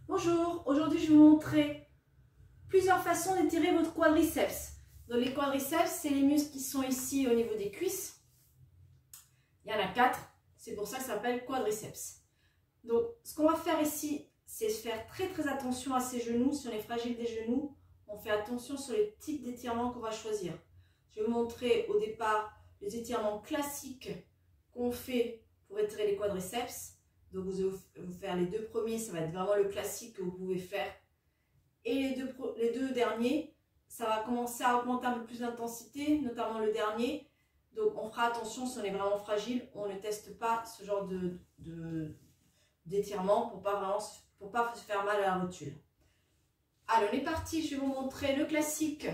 Bonjour, aujourd'hui je vais vous montrer plusieurs façons d'étirer votre quadriceps. Donc les quadriceps, c'est les muscles qui sont ici au niveau des cuisses. Il y en a 4, c'est pour ça que ça s'appelle quadriceps. Donc ce qu'on va faire ici, c'est faire très attention à ses genoux. Si on est fragile des genoux, on fait attention sur les types d'étirements qu'on va choisir. Je vais vous montrer au départ les étirements classiques qu'on fait pour étirer les quadriceps. Donc vous allez vous faire les deux premiers, ça va être vraiment le classique que vous pouvez faire. Et les deux derniers, ça va commencer à augmenter un peu plus d'intensité, notamment le dernier. Donc on fera attention si on est vraiment fragile, on ne teste pas ce genre d'étirement pour pas se faire mal à la rotule. Alors on est parti, je vais vous montrer le classique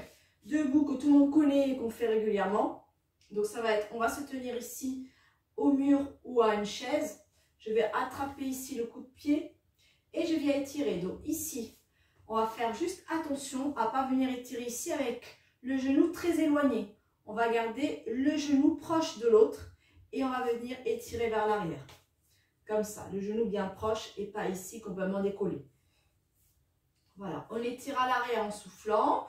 debout que tout le monde connaît et qu'on fait régulièrement. Donc ça va être, on va se tenir ici au mur ou à une chaise. Je vais attraper ici le coup de pied et je viens étirer. Donc ici, on va faire juste attention à ne pas venir étirer ici avec le genou très éloigné. On va garder le genou proche de l'autre et on va venir étirer vers l'arrière. Comme ça, le genou bien proche et pas ici complètement décollé. Voilà, on étire à l'arrière en soufflant.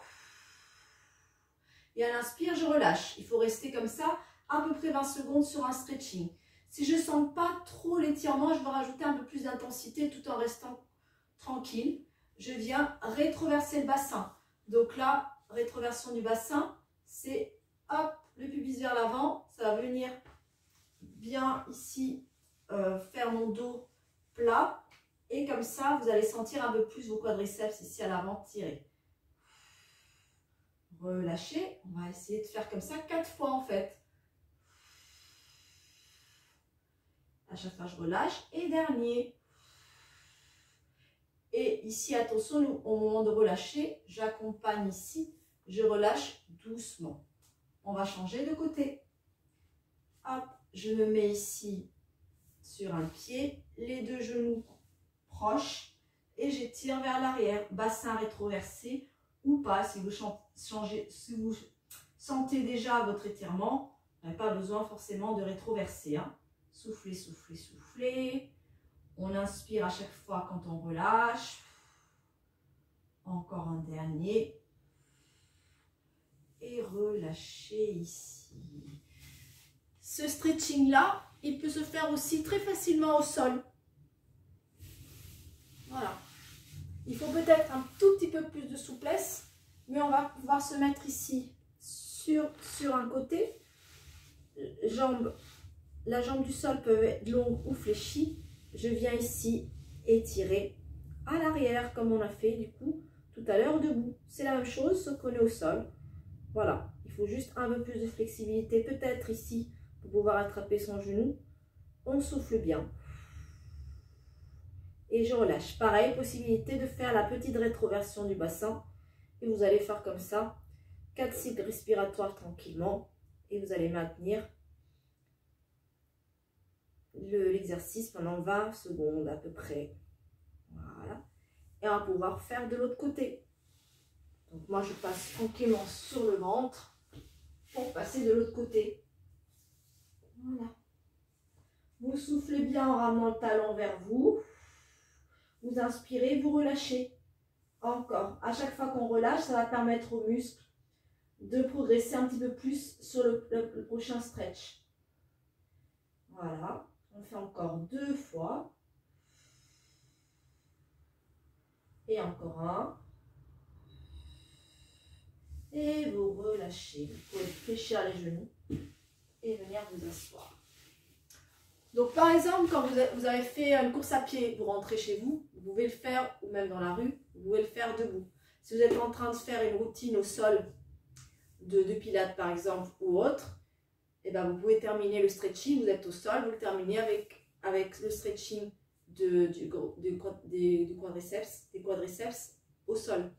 Et à l'inspire, je relâche. Il faut rester comme ça à peu près 20 secondes sur un stretching. Si je ne sens pas trop l'étirement, je vais rajouter un peu plus d'intensité tout en restant tranquille. Je viens rétroverser le bassin. Donc là, rétroversion du bassin, c'est hop, le pubis vers l'avant. Ça va venir bien ici faire mon dos plat. Et comme ça, vous allez sentir un peu plus vos quadriceps ici à l'avant tirer. Relâchez. On va essayer de faire comme ça 4 fois en fait. À chaque fois, je relâche. Et dernier. Et ici, attention, au moment de relâcher, j'accompagne ici. Je relâche doucement. On va changer de côté. Hop, je me mets ici sur un pied. Les deux genoux proches. Et j'étire vers l'arrière. Bassin rétroversé ou pas. Si vous sentez déjà votre étirement, vous n'avez pas besoin forcément de rétroverser. Hein. Soufflez, soufflez, soufflez. On inspire à chaque fois quand on relâche. Encore un dernier. Et relâchez ici. Ce stretching-là, il peut se faire aussi très facilement au sol. Voilà. Il faut peut-être un tout petit peu plus de souplesse, mais on va pouvoir se mettre ici sur un côté. La jambe du sol peut être longue ou fléchie. Je viens ici étirer à l'arrière comme on a fait du coup tout à l'heure debout. C'est la même chose sauf qu'on est au sol. Voilà, il faut juste un peu plus de flexibilité peut-être ici pour pouvoir attraper son genou. On souffle bien. Et je relâche. Pareil, possibilité de faire la petite rétroversion du bassin. Et vous allez faire comme ça 4 cycles respiratoires tranquillement. Et vous allez maintenir l'exercice pendant 20 secondes à peu près. Voilà. Et on va pouvoir faire de l'autre côté. Donc moi je passe tranquillement sur le ventre pour passer de l'autre côté. Voilà. Vous soufflez bien en ramenant le talon vers vous. Vous inspirez, vous relâchez. Encore. À chaque fois qu'on relâche, ça va permettre aux muscles de progresser un petit peu plus sur le prochain stretch. Voilà. On fait encore 2 fois. Et encore un. Et vous relâchez. Vous pouvez fléchir les genoux et venir vous asseoir. Donc par exemple, quand vous avez fait une course à pied, vous rentrez chez vous, vous pouvez le faire, ou même dans la rue, vous pouvez le faire debout. Si vous êtes en train de faire une routine au sol de pilates par exemple ou autre, et ben vous pouvez terminer le stretching, vous êtes au sol, vous le terminez avec le stretching des quadriceps au sol.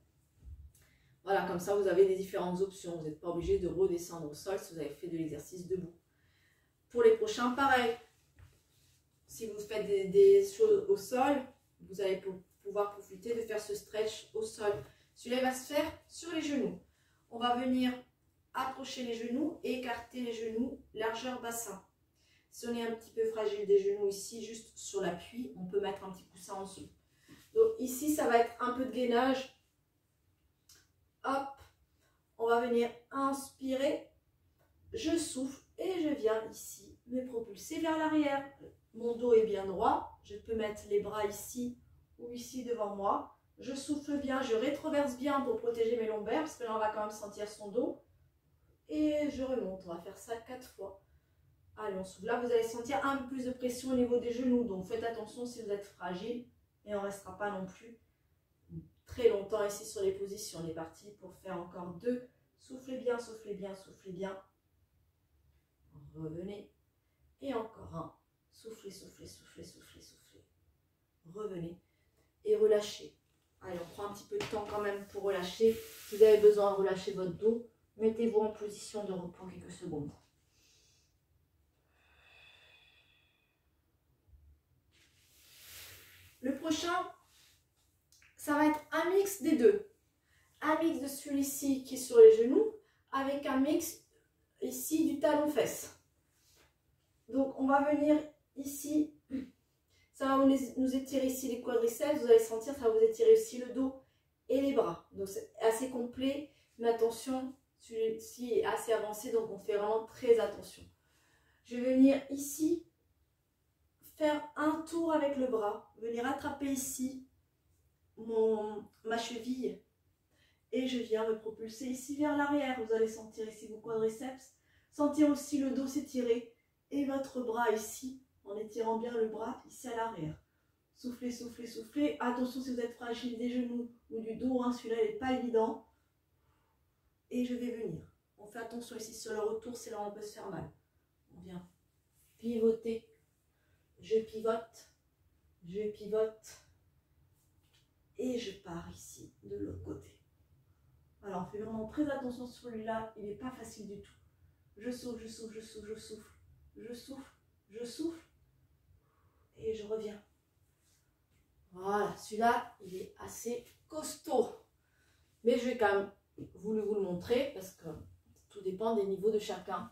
Voilà, comme ça vous avez des différentes options. Vous n'êtes pas obligé de redescendre au sol si vous avez fait de l'exercice debout. Pour les prochains, pareil. Si vous faites des choses au sol, vous allez pouvoir profiter de faire ce stretch au sol. Celui-là va se faire sur les genoux. On va venir approcher les genoux et écarter les genoux, largeur bassin. Si on est un petit peu fragile des genoux ici, juste sur l'appui, on peut mettre un petit coussin en dessous. Donc ici, ça va être un peu de gainage. Hop, on va venir inspirer. Je souffle et je viens ici me propulser vers l'arrière. Mon dos est bien droit. Je peux mettre les bras ici ou ici devant moi. Je souffle bien, je rétroverse bien pour protéger mes lombaires parce que là, on va quand même sentir son dos. Et je remonte. On va faire ça 4 fois. Allez, on souffle. Là, vous allez sentir un peu plus de pression au niveau des genoux. Donc, faites attention si vous êtes fragile. Et on ne restera pas non plus très longtemps ici sur les positions. On est parti pour faire encore 2. Soufflez bien, soufflez bien, soufflez bien. Revenez. Et encore un. Soufflez, soufflez, soufflez, soufflez, soufflez. Revenez. Et relâchez. Allez, on prend un petit peu de temps quand même pour relâcher. Si vous avez besoin de relâcher votre dos, mettez-vous en position de repos quelques secondes. Le prochain, ça va être un mix des deux. Un mix de celui-ci qui est sur les genoux avec un mix ici du talon-fesse. Donc, on va venir ici. Ça va nous étirer ici les quadriceps. Vous allez sentir, ça va vous étirer aussi le dos et les bras. Donc, c'est assez complet. Mais attention, celui-ci est assez avancé. Donc, on fait vraiment très attention. Je vais venir ici faire un tour avec le bras. Venir attraper ici ma cheville. Et je viens me propulser ici vers l'arrière. Vous allez sentir ici vos quadriceps. Sentir aussi le dos s'étirer. Et votre bras ici, en étirant bien le bras ici à l'arrière. Soufflez, soufflez, soufflez. Attention si vous êtes fragile des genoux ou du dos, hein, celui-là n'est pas évident. Et je vais venir. On fait attention ici sur le retour, c'est là où on peut se faire mal. On vient pivoter. Je pivote. Je pivote. Et je pars ici de l'autre côté. Alors on fait vraiment très attention sur celui-là, il n'est pas facile du tout. Je souffle, je souffle, je souffle, je souffle. Je souffle, je souffle et je reviens. Voilà, celui-là, il est assez costaud. Mais je vais quand même vous le montrer parce que tout dépend des niveaux de chacun.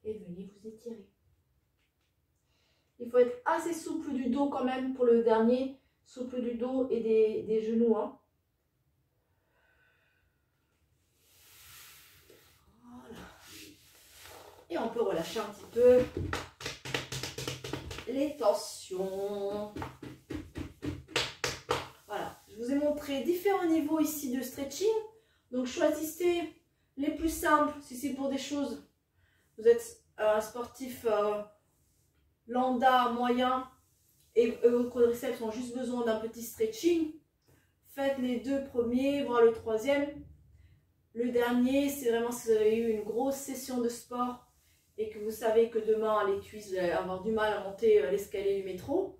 Et venez vous étirer. Il faut être assez souple du dos quand même pour le dernier. Souple du dos et des genoux. Hein. Voilà. Et on peut relâcher un petit peu les tensions. Voilà, je vous ai montré différents niveaux ici de stretching. Donc choisissez les plus simples si c'est pour des choses. Vous êtes un sportif lambda, moyen et vos quadriceps ont juste besoin d'un petit stretching. Faites les 2 premiers, voire le 3e. Le dernier, c'est vraiment si vous avez eu une grosse session de sport et que vous savez que demain, les cuisses, vous allez avoir du mal à monter l'escalier du métro.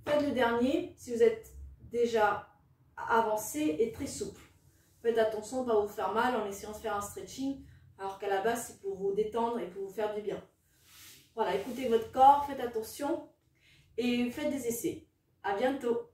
Faites le dernier si vous êtes déjà avancé et très souple. Faites attention de ne pas vous faire mal en essayant de faire un stretching, alors qu'à la base, c'est pour vous détendre et pour vous faire du bien. Voilà, écoutez votre corps, faites attention et faites des essais. À bientôt!